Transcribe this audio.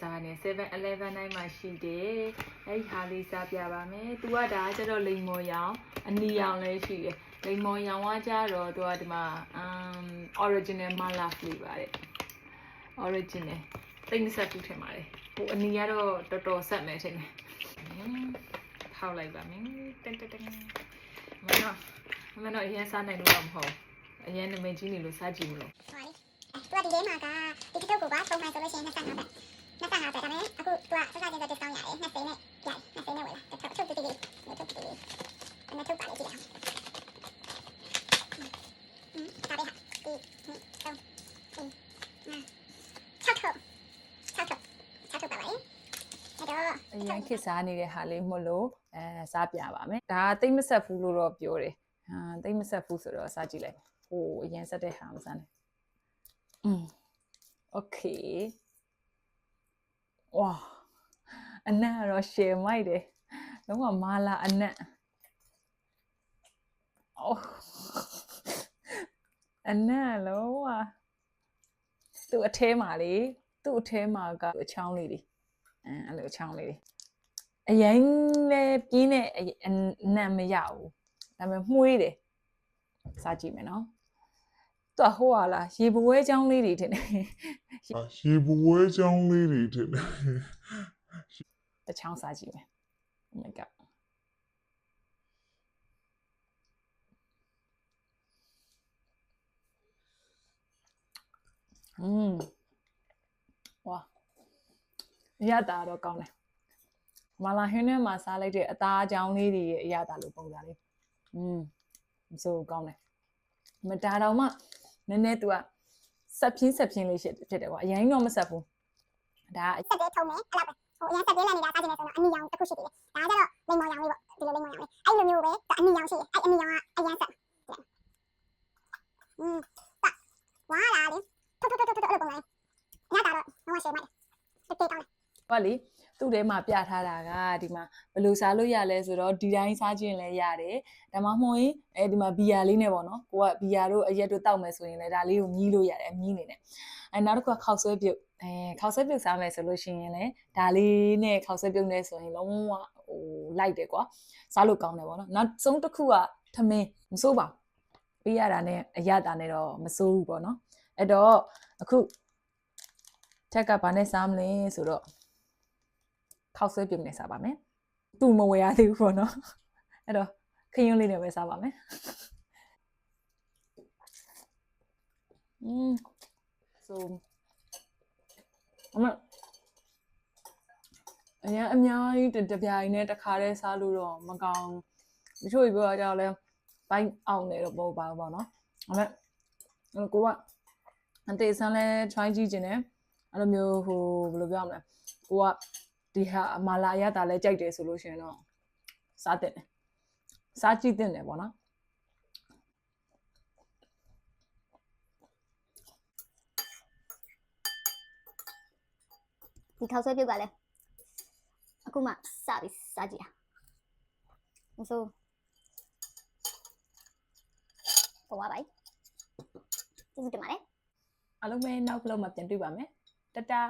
စားနေ 7-Eleven တိုင်းမှာရှိတယ်အဲ့ဒီဟာလေးစားပြပါမယ်သူကဒါကျတော့လိမ်မော်ရောင်အနီရောင်လည်းရှိတယ်လိမ်မော်ရောင်ကကြတော့သူကဒီမှာoriginal mala flavor တဲ့ original တိတ်မဆက်ဘူးထင်ပါတယ်ဟိုအနီကတော့တော်တော်ဆက်မယ်ထင်တယ်ထောက်လိုက်ပါမယ်တက်တက်တက်မနော်အရင်စားနိုင်လို့တော့မဟုတ်အရင်နမိတ်ကြီးနေလို့စားကြည့်မလို့ตัวดีเลยมากดิจิทัลกูว่าตรงมาโซลูชันนักสั่งแบบนักสั่งแบบนั้นaku tua sesuai dengan discount yaนักเซนเนี่ยใหญ่นักเซนเนี่ยเว้ยแต่ชอบดีๆชอบดีๆอันนั้นทุกปากเลยทีเดียวตาไปค่ะดีนี่ตรงชอบแบบไหนแล้วก็အရင်ခေတ်စားနေတဲ့ဟာလေးမို့လို့စားပြပါမယ်ဒါတိတ်မဆက်ဘူးလို့တော့ပြောတယ်တိတ်မဆက်ဘူးဆိုတော့စားကြည့်လိုက်ဟိုအရင်ဆက်တဲ့ဟာမစားနဲ့okay ဝါအနက်တော့ရှယ်မိုက်တယ်လုံးဝမာလာအနက်အော်အနက်လုံးဝသူ့အထဲမှာလေသူ့အထဲမှာကအချောင်းလေးတွေအဲ့လိုအချောင်းလေးတွေအရင်လည်းပြင်းတဲ့အနက်မရဘူးဒါပေမဲ့မှုေးတယ်စားကြည့်မယ်နော်သူဟိုဟာလားရေပွဲချောင်းလေးတွေထင်တယ်ရေပွဲချောင်းလေးတွေထင်တယ်တချောင်းစားကြည့်မယ် oh my god ဝါရတာတော့ကောင်းတယ်မာလာဟင်းထဲမှာစားလိုက်တဲ့အသားအကြောင်းလေးတွေရဲ့အရသာလို့ပုံစံလေးမဆိုကောင်းတယ်မတားတော့မှနည်းနည်း तू ကဆက်ပြင်းလေးဖြစ်တယ်ကွာအရင်တော့မဆက်ဘူးဒါဆက်သေးထုံးမယ်အဲ့လောက်ပဲဟိုအရင်ဆက်သေးလက်နေတာစားချင်တယ်ဆိုတော့အနီရောင်တစ်ခုရှိသေးတယ်ဒါကြတော့လိမ္မော်ရောင်လေးပေါ့ဒီလိုလိမ္မော်ရောင်လေးအဲ့လိုမျိုးပဲအနီရောင်ရှိတယ်အဲ့အနီရောင်ကအရင်ဆက်ဝါလာလေထုတ်အဲ့လိုပုံလိုက်ညတာတော့တော့ရှယ်မိုက်တယ်တေးကောင်းတယ်ဟုတ်လေသူ့ထဲမှာပြထားတာကဒီမှာဘယ်လိုစားလို့ရလဲဆိုတော့ဒီတိုင်းစားခြင်းလည်းရတယ်ဒါမှမဟုတ်ရင်ဒီမှာဘီယာလေးနဲ့ပေါ့နော်ကိုကဘီယာတို့အရက်တို့တောက်မယ်ဆိုရင်လည်းဒါလေးကိုမြည်လို့ရတယ်မြည်နေတယ်နောက်တစ်ခုကခောက်ဆွဲပြုတ်ခောက်ဆွဲပြုတ်စားမယ်ဆိုလို့ရှိရင်လည်းဒါလေးနဲ့ခောက်ဆွဲပြုတ်နေဆိုရင်လုံးဝဟိုလိုက်တယ်ကွာစားလို့ကောင်းတယ်ပေါ့နော်နောက်ဆုံးတစ်ခုကထမင်းမစိုးပါပေးရတာနဲ့အရတာနဲ့တော့မစိုးဘူးပေါ့နော်အဲ့တော့အခုထက်ကဘာနဲ့စားမလဲဆိုတော့ခောက်ဆွဲပြုတ်နေစားပါမယ်သူ့မဝယ်ရသေးဘူးပေါ့နော်အဲ့တော့ခရင်လေးနဲ့ပဲစားပါမယ်so အများကြီးတပြိုင်နဲ့တစ်ခါတည်းစားလို့တော့မကောင်းတချို့ပြောကြတော့လဲဘိုင်းအောင်နေတော့ပေါ့ပါပေါ့နော်ဒါပေမဲ့ကိုကအတေးစမ်းလဲ try ကြည့်ခြင်းနဲ့အဲ့လိုမျိုးဟိုဘယ်လိုပြောရမလဲကိုကဒီဟာမာလာရတာလဲကြိုက်တယ်ဆိုလို့ရှိရင်တော့စားတဲ့စားကြည့်တဲ့ပေါ့နော်ဒီခောက်ဆွဲပြုတ်ကလည်းအခုမှစပြီးစားကြည့်တာဆိုပေါ်ပါကျေးဇူးတင်ပါတယ်အားလုံးပဲနောက်ဗလogမှာပြန်တွေ့ပါမယ်တတာ